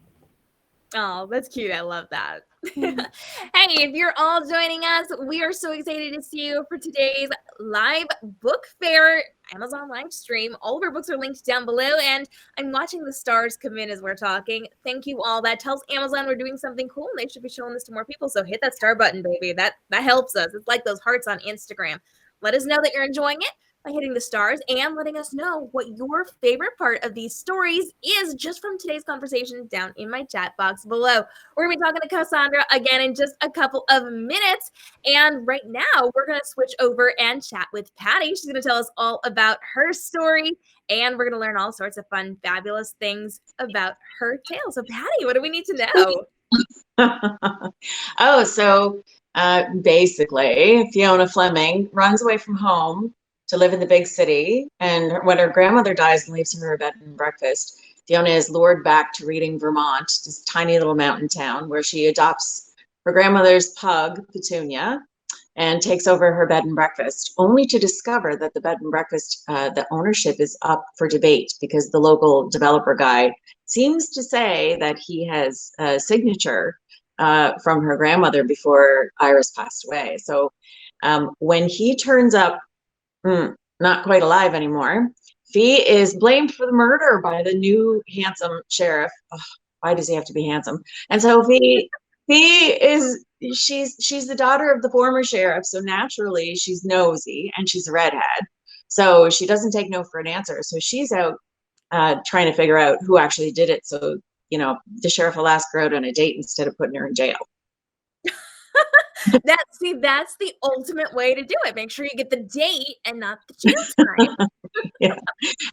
Oh, that's cute. I love that. Hey, if you're all joining us, we are so excited to see you for today's live book fair, Amazon live stream. All of our books are linked down below, and I'm watching the stars come in as we're talking. Thank you all. That tells Amazon we're doing something cool, and they should be showing this to more people. So hit that star button, baby. That helps us. It's like those hearts on Instagram. Let us know that you're enjoying it by hitting the stars and letting us know what your favorite part of these stories is just from today's conversation down in my chat box below. We're going to be talking to Cassandra again in just a couple of minutes. And right now, we're going to switch over and chat with Patti. She's going to tell us all about her story, and we're going to learn all sorts of fun, fabulous things about her tale. So Patti, what do we need to know? So basically, Fiona Fleming runs away from home to live in the big city, and when her grandmother dies and leaves her bed and breakfast, Fiona is lured back to Reading, Vermont, this tiny little mountain town where she adopts her grandmother's pug, Petunia, and takes over her bed and breakfast, only to discover that the bed and breakfast, the ownership is up for debate because the local developer guy seems to say that he has a signature from her grandmother before Iris passed away. So when he turns up, not quite alive anymore, Fee is blamed for the murder by the new handsome sheriff. Oh, why does he have to be handsome? And so Fee she's the daughter of the former sheriff, so naturally she's nosy and she's a redhead. So she doesn't take no for an answer. So she's out trying to figure out who actually did it. So, the sheriff will ask her out on a date instead of putting her in jail. That's the ultimate way to do it. Make sure you get the date and not the jail time. Yeah.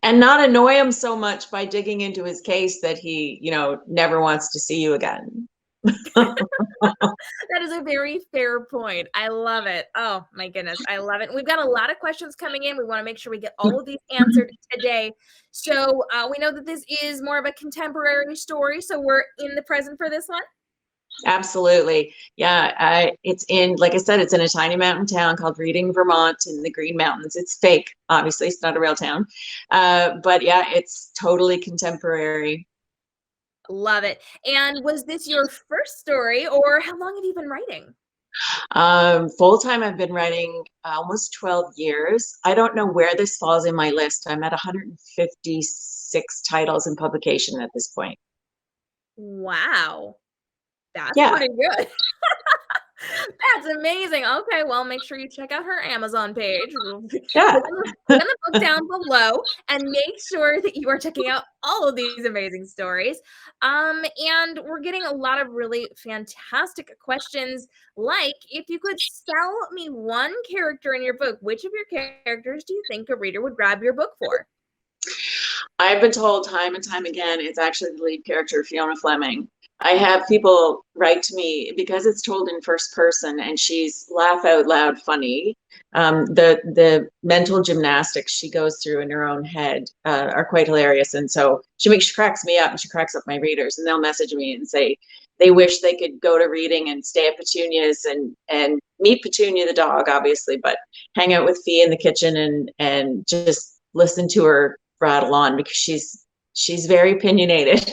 And not annoy him so much by digging into his case that he, never wants to see you again. That is a very fair point. I love it. Oh my goodness, I love it. We've got a lot of questions coming in. We want to make sure we get all of these answered today. So we know that this is more of a contemporary story, so we're in the present for this one. Absolutely. Yeah, it's in, like I said, it's in a tiny mountain town called Reading, Vermont, in the Green Mountains. It's fake, obviously, it's not a real town. But yeah, it's totally contemporary. Love it. And was this your first story, or how long have you been writing? Full time, I've been writing almost 12 years. I don't know where this falls in my list. I'm at 156 titles in publication at this point. Wow. That's Yeah. pretty good. That's amazing. Okay, well, make sure you check out her Amazon page. Yeah. Put the book down below and make sure that you are checking out all of these amazing stories. And we're getting a lot of really fantastic questions, like if you could sell me one character in your book, which of your characters do you think a reader would grab your book for? I've been told time and time again, it's actually the lead character, Fiona Fleming. I have people write to me because it's told in first person and she's laugh out loud funny. The mental gymnastics she goes through in her own head are quite hilarious. And so she cracks me up and she cracks up my readers, and they'll message me and say they wish they could go to Reading and stay at Petunia's and meet Petunia the dog, obviously, but hang out with Fee in the kitchen and just listen to her rattle on, because she's very opinionated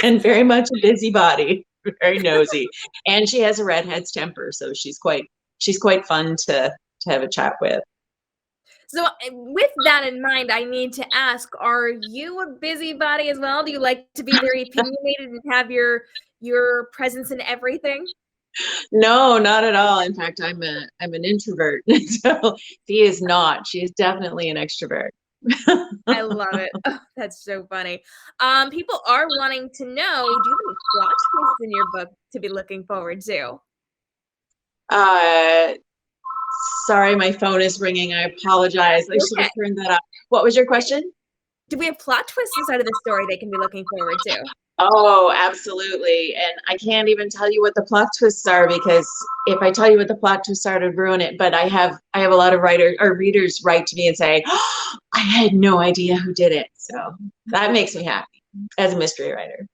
and very much a busybody, very nosy, and she has a redhead's temper, so she's quite fun to have a chat with. So with that in mind, I need to ask, are you a busybody as well? Do you like to be very opinionated and have your presence in everything? No, not at all. In fact, I'm an introvert. So Fee is not. She is definitely an extrovert. I love it. Oh, that's so funny. People are wanting to know, do you have any plot twists in your book to be looking forward to? Sorry, my phone is ringing. I apologize. I should have turned that off. What was your question? Do we have plot twists inside of the story they can be looking forward to? Oh, absolutely. And I can't even tell you what the plot twists are, because if I tell you what the plot twists are, it'd ruin it. But I have a lot of readers write to me and say, oh, I had no idea who did it. So that makes me happy as a mystery writer.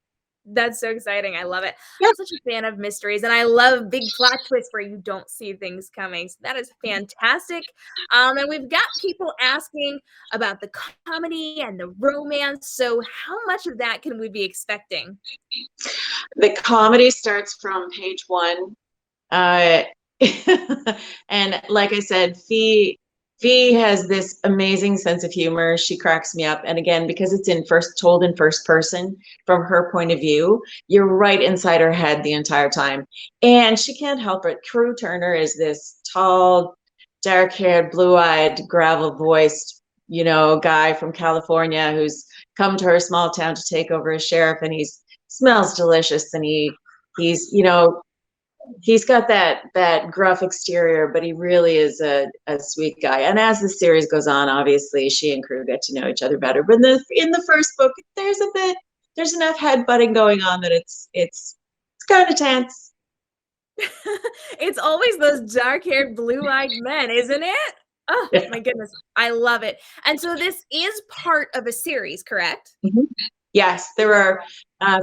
That's so exciting. I love it. I'm such a fan of mysteries, and I love big plot twists where you don't see things coming. So that is fantastic. And we've got people asking about the comedy and the romance. So how much of that can we be expecting? The comedy starts from page 1. And like I said, Fee has this amazing sense of humor. She cracks me up. And again, because it's told in first person from her point of view, you're right inside her head the entire time. And she can't help it. Crew Turner is this tall, dark-haired, blue-eyed, gravel-voiced, guy from California who's come to her small town to take over as sheriff, and he smells delicious, and he's got that gruff exterior, but he really is a sweet guy. And as the series goes on, obviously she and Crew get to know each other better. But in the first book, there's enough headbutting going on that it's kind of tense. It's always those dark-haired, blue-eyed men, isn't it? Oh, yeah. My goodness. I love it. And so this is part of a series, correct? Mm-hmm. Yes, there are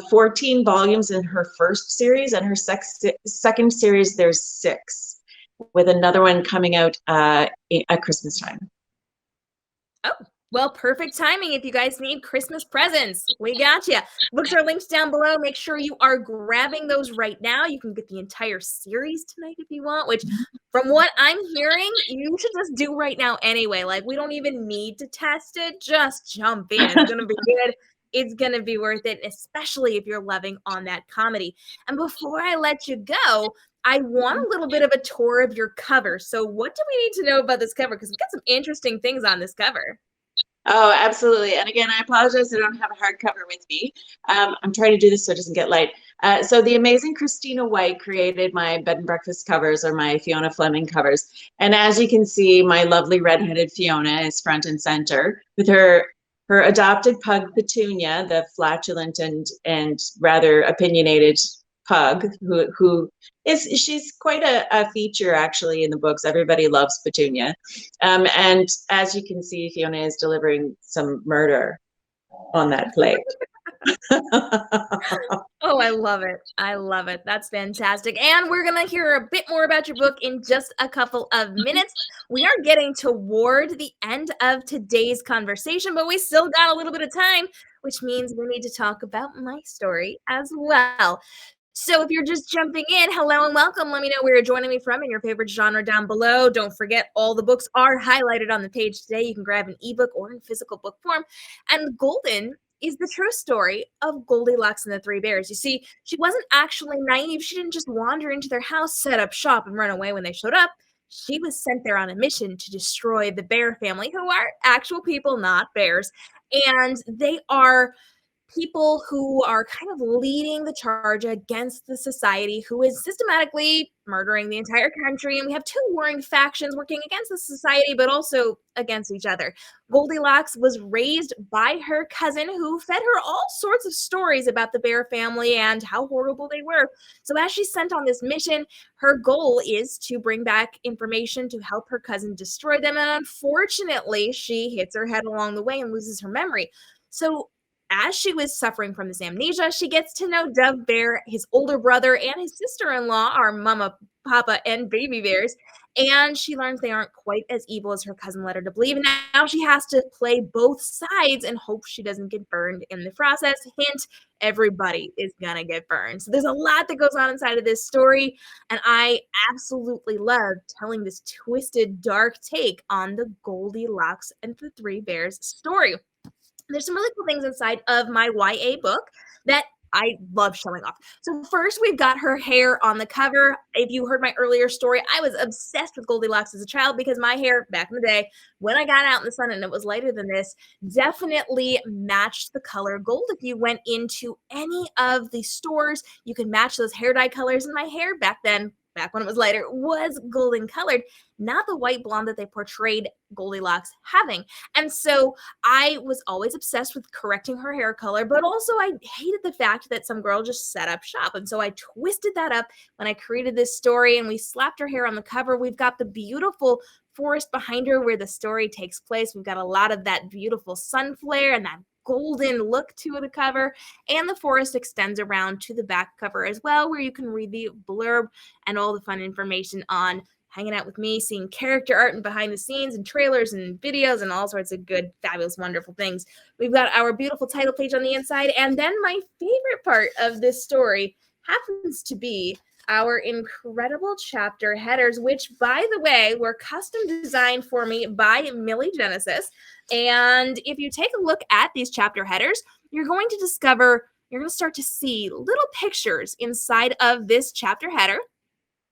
14 volumes in her first series, and her second series, there's 6, with another one coming out at Christmas time. Oh, well, perfect timing if you guys need Christmas presents. We got you. Books are linked down below. Make sure you are grabbing those right now. You can get the entire series tonight if you want, which from what I'm hearing, you should just do right now anyway. Like, we don't even need to test it. Just jump in. It's going to be good. It's going to be worth it, especially if you're loving on that comedy. And before I let you go, I want a little bit of a tour of your cover. So what do we need to know about this cover? Because we've got some interesting things on this cover. Oh, absolutely. And again, I apologize I don't have a hardcover with me. I'm trying to do this so it doesn't get light. So the amazing Christina White created my bed and breakfast covers, or my Fiona Fleming covers. And as you can see, my lovely redheaded Fiona is front and center with her adopted pug Petunia, the flatulent and rather opinionated pug she's quite a feature actually in the books. Everybody loves Petunia. And as you can see, Fiona is delivering some murder on that plate. Oh, I love it. I love it. That's fantastic. And we're going to hear a bit more about your book in just a couple of minutes. We are getting toward the end of today's conversation, but we still got a little bit of time, which means we need to talk about my story as well. So if you're just jumping in, hello and welcome. Let me know where you're joining me from and your favorite genre down below. Don't forget, all the books are highlighted on the page today. You can grab an ebook or in physical book form. And Golden is the true story of Goldilocks and the Three Bears. You see, she wasn't actually naive. She didn't just wander into their house, set up shop, and run away when they showed up. She was sent there on a mission to destroy the bear family, who are actual people, not bears. And they are people who are kind of leading the charge against the society who is systematically murdering the entire country. And we have two warring factions working against the society, but also against each other. Goldilocks was raised by her cousin, who fed her all sorts of stories about the bear family and how horrible they were. So as she's sent on this mission, her goal is to bring back information to help her cousin destroy them. And unfortunately, she hits her head along the way and loses her memory. So as she was suffering from this amnesia, she gets to know Dove Bear, his older brother, and his sister-in-law are Mama, Papa, and Baby Bears. And she learns they aren't quite as evil as her cousin led her to believe. And now she has to play both sides and hope she doesn't get burned in the process. Hint, everybody is gonna get burned. So there's a lot that goes on inside of this story. And I absolutely love telling this twisted, dark take on the Goldilocks and the Three Bears story. There's some really cool things inside of my YA book that I love showing off. So first, we've got her hair on the cover. If you heard my earlier story, I was obsessed with Goldilocks as a child because my hair back in the day, when I got out in the sun and it was lighter than this, definitely matched the color gold. If you went into any of the stores, you could match those hair dye colors. And my hair back then, back when it was lighter, was golden colored, not the white blonde that they portrayed Goldilocks having. And so I was always obsessed with correcting her hair color, but also I hated the fact that some girl just set up shop. And so I twisted that up when I created this story, and we slapped her hair on the cover. We've got the beautiful forest behind her where the story takes place. We've got a lot of that beautiful sun flare and that golden look to the cover, and the forest extends around to the back cover as well, where you can read the blurb and all the fun information on hanging out with me, seeing character art and behind the scenes and trailers and videos and all sorts of good, fabulous, wonderful things. We've got our beautiful title page on the inside, and then my favorite part of this story happens to be our incredible chapter headers, which, by the way, were custom designed for me by Millie Genesis. And if you take a look at these chapter headers, you're going to start to see little pictures inside of this chapter header.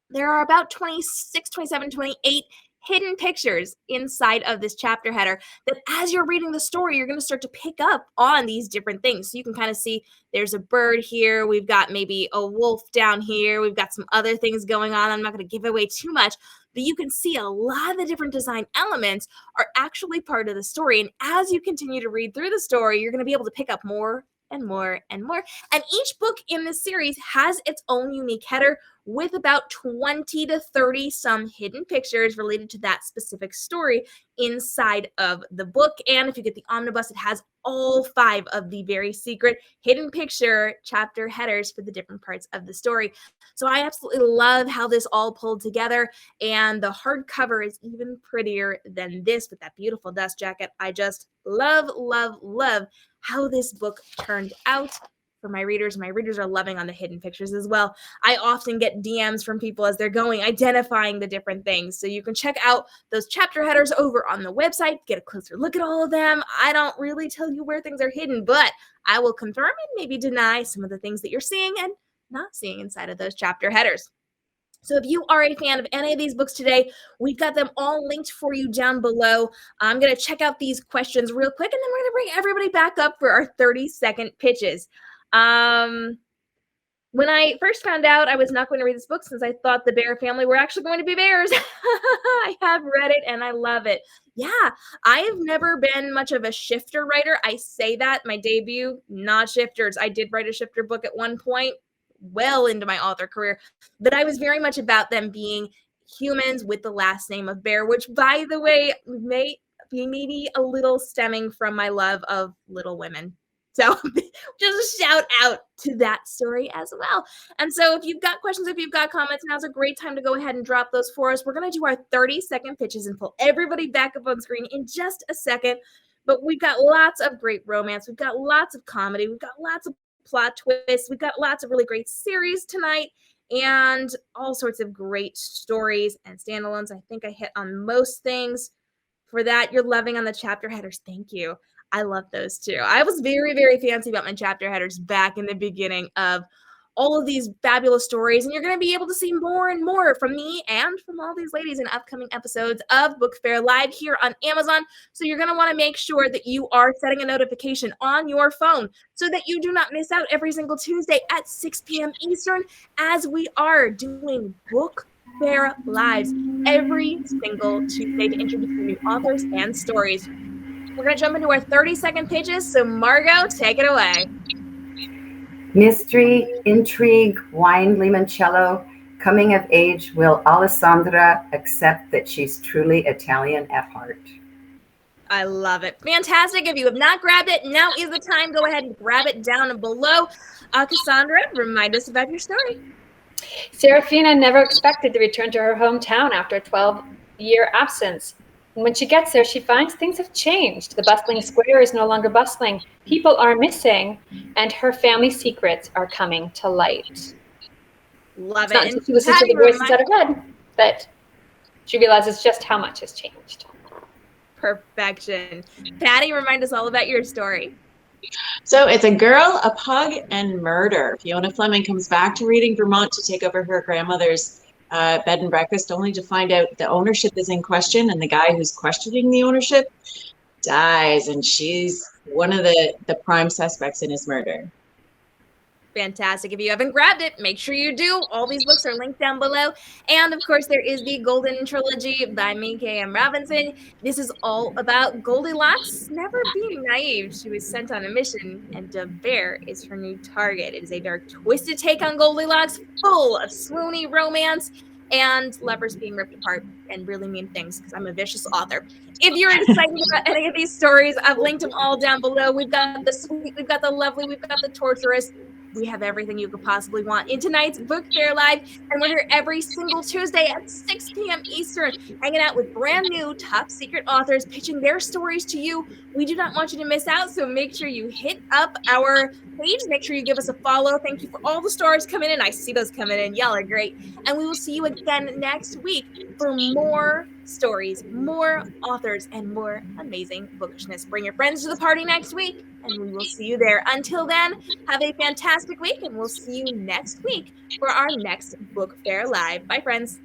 There are about 26, 27, 28 hidden pictures inside of this chapter header that as you're reading the story, you're going to start to pick up on these different things. So you can kind of see there's a bird here. We've got maybe a wolf down here. We've got some other things going on. I'm not going to give away too much, but you can see a lot of the different design elements are actually part of the story. And as you continue to read through the story, you're going to be able to pick up more and more and more. And each book in this series has its own unique header with about 20 to 30 some hidden pictures related to that specific story inside of the book. And if you get the omnibus, it has all 5 of the very secret hidden picture chapter headers for the different parts of the story. So I absolutely love how this all pulled together, and the hardcover is even prettier than this with that beautiful dust jacket. I just love, love, love how this book turned out for my readers. My readers are loving on the hidden pictures as well. I often get DMs from people as they're going, identifying the different things. So you can check out those chapter headers over on the website, get a closer look at all of them. I don't really tell you where things are hidden, but I will confirm and maybe deny some of the things that you're seeing and not seeing inside of those chapter headers. So if you are a fan of any of these books today, we've got them all linked for you down below. I'm going to check out these questions real quick, and then we're going to bring everybody back up for our 30-second pitches. When I first found out I was not going to read this book, since I thought the bear family were actually going to be bears, I have read it and I love it. Yeah, I have never been much of a shifter writer. I say that my debut, not shifters. I did write a shifter book at one point. well into my author career, that I was very much about them being humans with the last name of Bear, which, by the way, may be maybe a little stemming from my love of Little Women. So just a shout out to that story as well. And so if you've got questions, if you've got comments, now's a great time to go ahead and drop those for us. We're going to do our 30-second pitches and pull everybody back up on screen in just a second. But we've got lots of great romance. We've got lots of comedy. We've got lots of plot twists. We've got lots of really great series tonight and all sorts of great stories and standalones. I think I hit on most things. For that, you're loving on the chapter headers. Thank you. I love those too. I was very, very fancy about my chapter headers back in the beginning of all of these fabulous stories, and you're going to be able to see more and more from me and from all these ladies in upcoming episodes of Book Fair Live here on Amazon. So you're going to want to make sure that you are setting a notification on your phone so that you do not miss out every single Tuesday at 6 p.m. Eastern, as we are doing Book Fair Lives every single Tuesday to introduce new authors and stories. We're going to jump into our 30-second pitches. So Margo, take it away. Mystery, intrigue, wine, limoncello, coming of age. Will Alessandra accept that she's truly Italian at heart? I love it. Fantastic. If you have not grabbed it, now is the time. Go ahead and grab it down below. Cassandra, remind us about your story. Serafina never expected to return to her hometown after a 12-year absence. And when she gets there, she finds things have changed. The bustling square is no longer bustling. People are missing, and her family secrets are coming to light. Love it's not it. until she listens to the voices inside her head that she realizes just how much has changed. Perfection. Patti, remind us all about your story. So it's a girl, a pug, and murder. Fiona Fleming comes back to Reading, Vermont to take over her grandmother's bed and breakfast, only to find out the ownership is in question, and the guy who's questioning the ownership dies, and she's one of the prime suspects in his murder. Fantastic. If you haven't grabbed it, make sure you do. All these books are linked down below. And of course, there is the Golden Trilogy by me, K.M. Robinson. This is all about Goldilocks never being naive. She was sent on a mission, and a bear is her new target. It is a very twisted take on Goldilocks, full of swoony romance and lovers being ripped apart and really mean things, because I'm a vicious author. If you're excited about any of these stories, I've linked them all down below. We've got the sweet, we've got the lovely, we've got the torturous. We have everything you could possibly want in tonight's Book Fair Live, and we're here every single Tuesday at 6 p.m. Eastern, hanging out with brand new top secret authors, pitching their stories to you. We do not want you to miss out, so make sure you hit up our page. Make sure you give us a follow. Thank you for all the stars coming in. I see those coming in. Y'all are great. And we will see you again next week for more stories, more authors, and more amazing bookishness. Bring your friends to the party next week, and we will see you there. Until then, have a fantastic week, and we'll see you next week for our next Book Fair Live. Bye, friends.